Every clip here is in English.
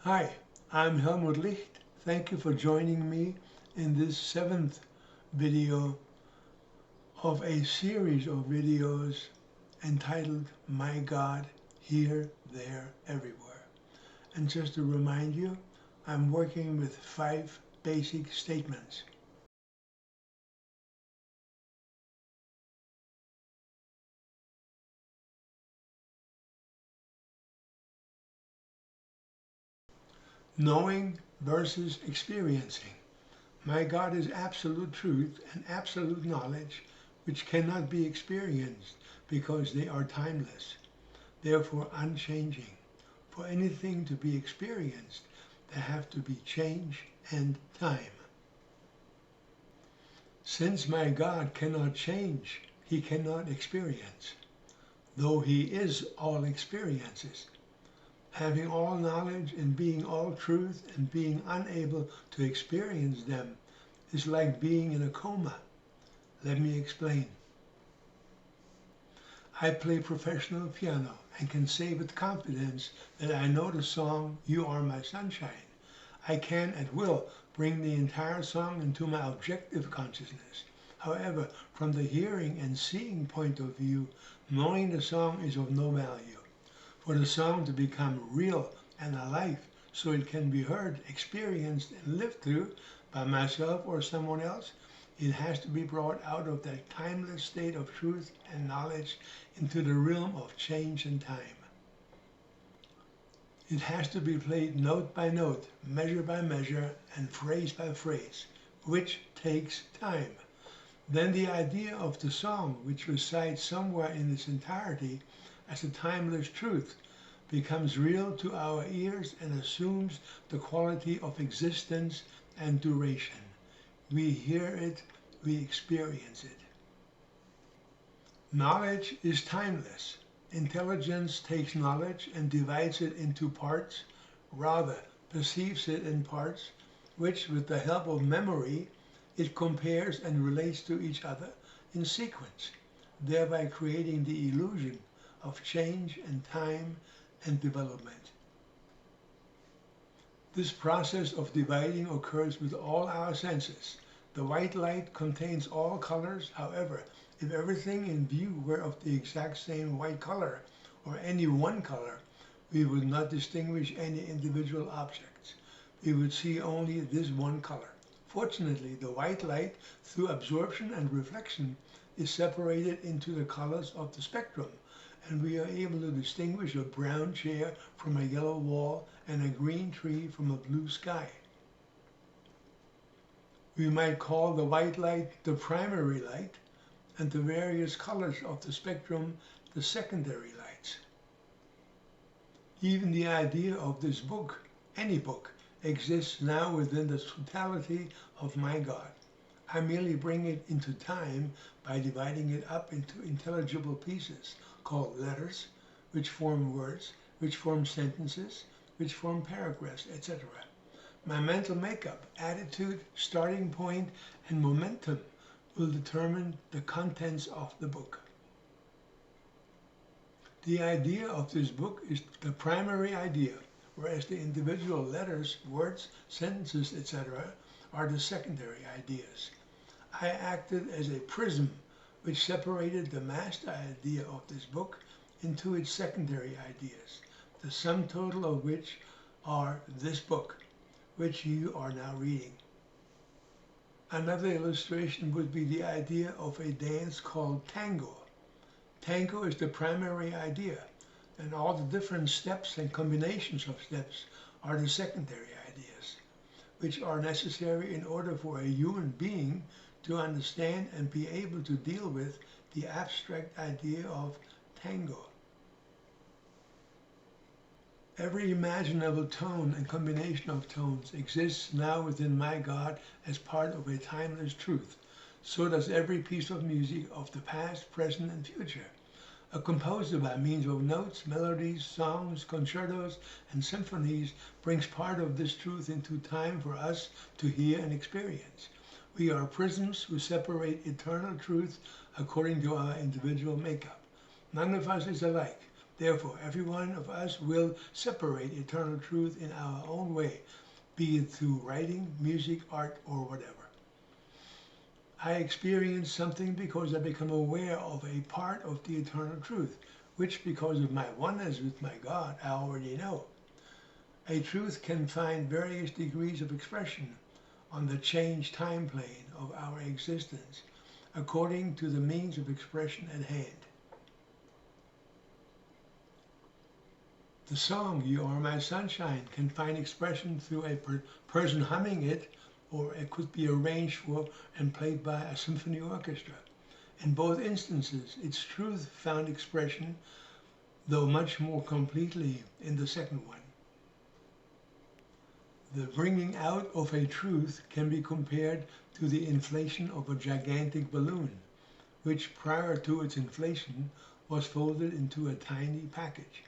Hi, I'm Helmut Licht. Thank you for joining me in this seventh video of a series of videos entitled My God, Here, There, Everywhere. And just to remind you, I'm working with 5 basic statements. Knowing versus experiencing. My God is absolute truth and absolute knowledge which cannot be experienced because they are timeless, therefore unchanging. For anything to be experienced, there have to be change and time. Since my God cannot change, he cannot experience, though he is all experiences. Having all knowledge and being all truth and being unable to experience them is like being in a coma. Let me explain. I play professional piano and can say with confidence that I know the song You Are My Sunshine. I can at will bring the entire song into my objective consciousness. However, from the hearing and seeing point of view, knowing the song is of no value. For the song to become real and alive so it can be heard, experienced, and lived through by myself or someone else, it has to be brought out of that timeless state of truth and knowledge into the realm of change and time. It has to be played note by note, measure by measure, and phrase by phrase, which takes time. Then the idea of the song, which resides somewhere in its entirety as a timeless truth, becomes real to our ears and assumes the quality of existence and duration. We hear it, we experience it. Knowledge is timeless. Intelligence takes knowledge and divides it into parts, rather perceives it in parts, which with the help of memory it compares and relates to each other in sequence, thereby creating the illusion of change and time and development. This process of dividing occurs with all our senses. The white light contains all colors. However, if everything in view were of the exact same white color, or any one color, we would not distinguish any individual objects. We would see only this one color. Fortunately, the white light, through absorption and reflection, is separated into the colors of the spectrum, and we are able to distinguish a brown chair from a yellow wall and a green tree from a blue sky. We might call the white light the primary light, and the various colors of the spectrum the secondary lights. Even the idea of this book, any book, exists now within the totality of my God. I merely bring it into time by dividing it up into intelligible pieces called letters, which form words, which form sentences, which form paragraphs, etc. My mental makeup, attitude, starting point, and momentum will determine the contents of the book. The idea of this book is the primary idea, whereas the individual letters, words, sentences, etc. are the secondary ideas. I acted as a prism which separated the master idea of this book into its secondary ideas, the sum total of which are this book, which you are now reading. Another illustration would be the idea of a dance called tango. Tango is the primary idea, and all the different steps and combinations of steps are the secondary ideas, which are necessary in order for a human being to understand and be able to deal with the abstract idea of tango. Every imaginable tone and combination of tones exists now within my God as part of a timeless truth. So does every piece of music of the past, present, and future. A composer by means of notes, melodies, songs, concertos, and symphonies brings part of this truth into time for us to hear and experience. We are prisms who separate eternal truth according to our individual makeup. None of us is alike. Therefore, every one of us will separate eternal truth in our own way, be it through writing, music, art, or whatever. I experience something because I become aware of a part of the eternal truth, which because of my oneness with my God, I already know. A truth can find various degrees of expression on the change time plane of our existence, according to the means of expression at hand. The song, "You Are My Sunshine," can find expression through a person humming it, or it could be arranged for and played by a symphony orchestra. In both instances, its truth found expression, though much more completely in the second one. The bringing out of a truth can be compared to the inflation of a gigantic balloon, which prior to its inflation was folded into a tiny package.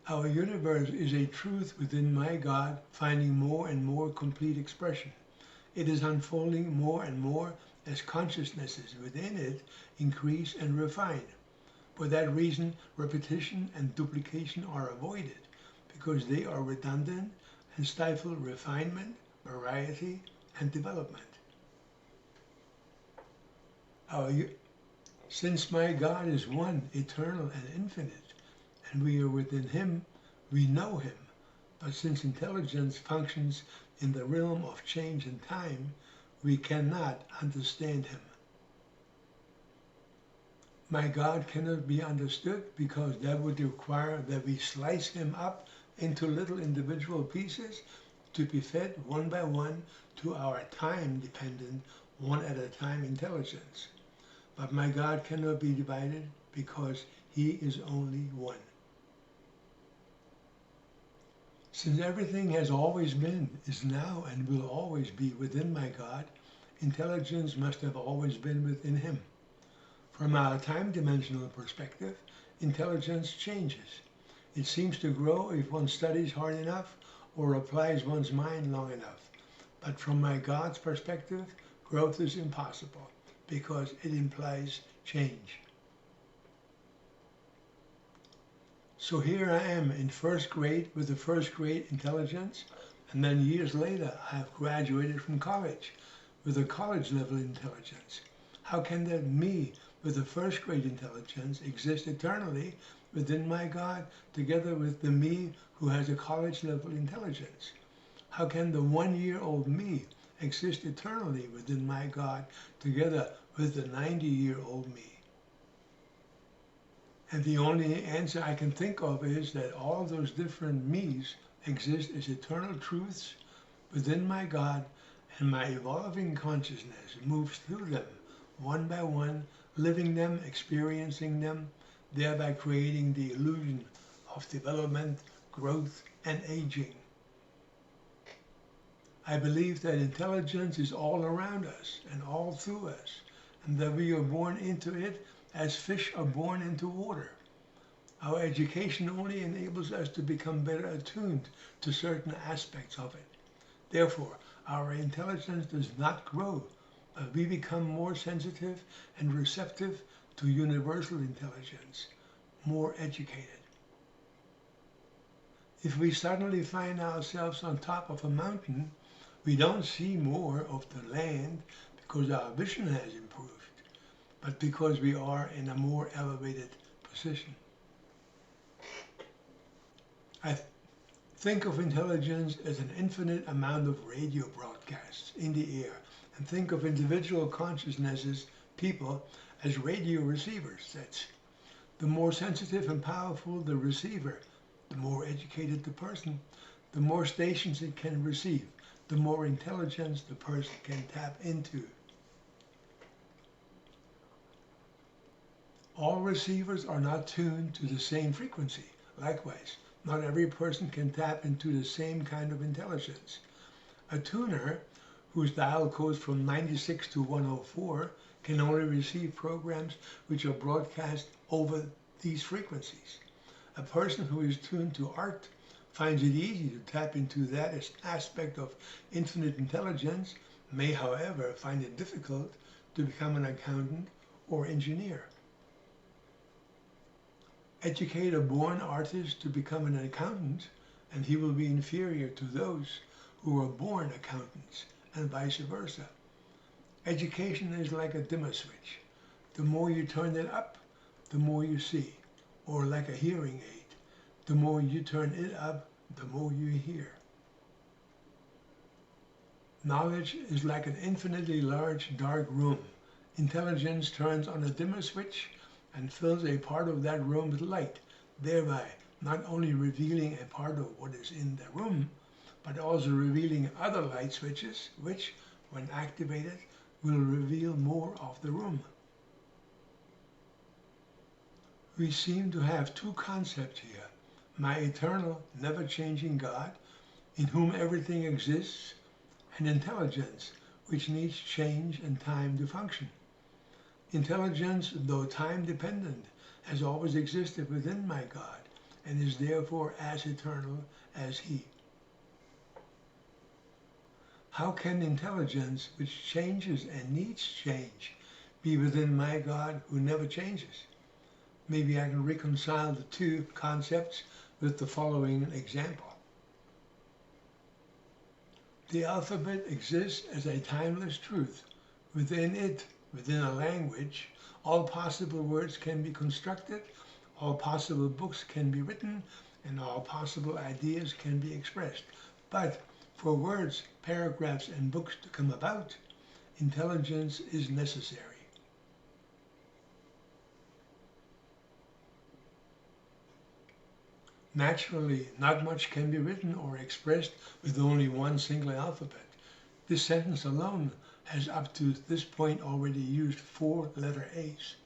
Our universe is a truth within my God, finding more and more complete expression. It is unfolding more and more as consciousnesses within it increase and refine. For that reason, repetition and duplication are avoided, because they are redundant and stifle refinement, variety, and development. Since my God is one, eternal, and infinite, and we are within Him, we know Him. But since intelligence functions in the realm of change and time, we cannot understand Him. My God cannot be understood because that would require that we slice Him up into little individual pieces to be fed one by one to our time-dependent, one-at-a-time intelligence. But my God cannot be divided because He is only one. Since everything has always been, is now, and will always be within my God, intelligence must have always been within Him. From our time-dimensional perspective, intelligence changes. It seems to grow if one studies hard enough or applies one's mind long enough. But from my God's perspective, growth is impossible because it implies change. So here I am in first grade with the first grade intelligence, and then years later I have graduated from college with a college level intelligence. How can that me with the first grade intelligence exist eternally within my God together with the me who has a college level intelligence? How can the 1-year-old me exist eternally within my God together with the 90-year-old me? And the only answer I can think of is that all those different me's exist as eternal truths within my God, and my evolving consciousness moves through them one by one, living them, experiencing them, thereby creating the illusion of development, growth, and aging. I believe that intelligence is all around us and all through us, and that we are born into it as fish are born into water. Our education only enables us to become better attuned to certain aspects of it. Therefore, our intelligence does not grow, but we become more sensitive and receptive to universal intelligence, more educated. If we suddenly find ourselves on top of a mountain, we don't see more of the land because our vision has improved, but because we are in a more elevated position. I think of intelligence as an infinite amount of radio broadcasts in the air, and think of individual consciousnesses, people, as radio receiver sets. The more sensitive and powerful the receiver, the more educated the person, the more stations it can receive, the more intelligence the person can tap into. All receivers are not tuned to the same frequency. Likewise, not every person can tap into the same kind of intelligence. A tuner whose dial codes from 96 to 104 can only receive programs which are broadcast over these frequencies. A person who is tuned to art finds it easy to tap into that aspect of infinite intelligence, may however find it difficult to become an accountant or engineer. Educate a born artist to become an accountant, and he will be inferior to those who are born accountants, and vice versa. Education is like a dimmer switch. The more you turn it up, the more you see, or like a hearing aid. The more you turn it up, the more you hear. Knowledge is like an infinitely large dark room. Intelligence turns on a dimmer switch and fills a part of that room with light, thereby not only revealing a part of what is in the room, but also revealing other light switches, which, when activated, will reveal more of the room. We seem to have two concepts here: my eternal, never-changing God, in whom everything exists, and intelligence, which needs change and time to function. Intelligence, though time-dependent, has always existed within my God, and is therefore as eternal as He. How can intelligence, which changes and needs change, be within my God who never changes? Maybe I can reconcile the two concepts with the following example. The alphabet exists as a timeless truth. Within it, within a language, all possible words can be constructed, all possible books can be written, and all possible ideas can be expressed. But for words, paragraphs, and books to come about, intelligence is necessary. Naturally, not much can be written or expressed with only one single alphabet. This sentence alone has up to this point already used 4 letter A's.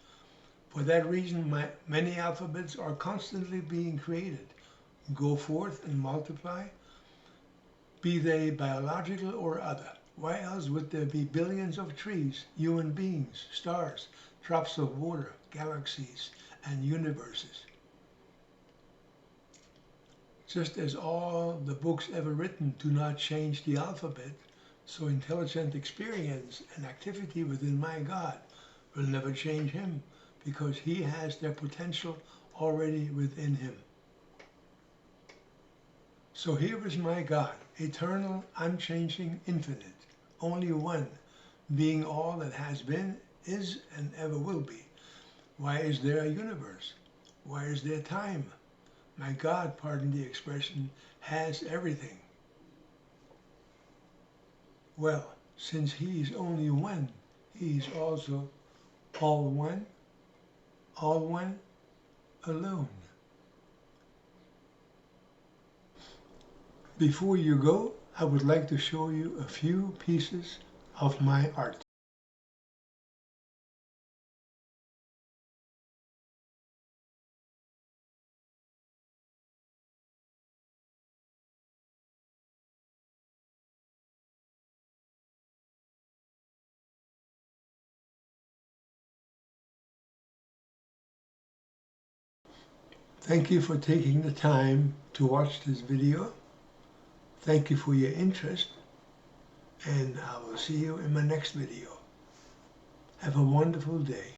For that reason, many alphabets are constantly being created. Go forth and multiply, be they biological or other. Why else would there be billions of trees, human beings, stars, drops of water, galaxies, and universes? Just as all the books ever written do not change the alphabet, so intelligent experience and activity within my God will never change Him, because He has their potential already within Him. So here is my God, eternal, unchanging, infinite, only one, being all that has been, is, and ever will be. Why is there a universe? Why is there time? My God, pardon the expression, has everything. Well, since He is only one, He is also all one, alone. Before you go, I would like to show you a few pieces of my art. Thank you for taking the time to watch this video. Thank you for your interest, and I will see you in my next video. Have a wonderful day.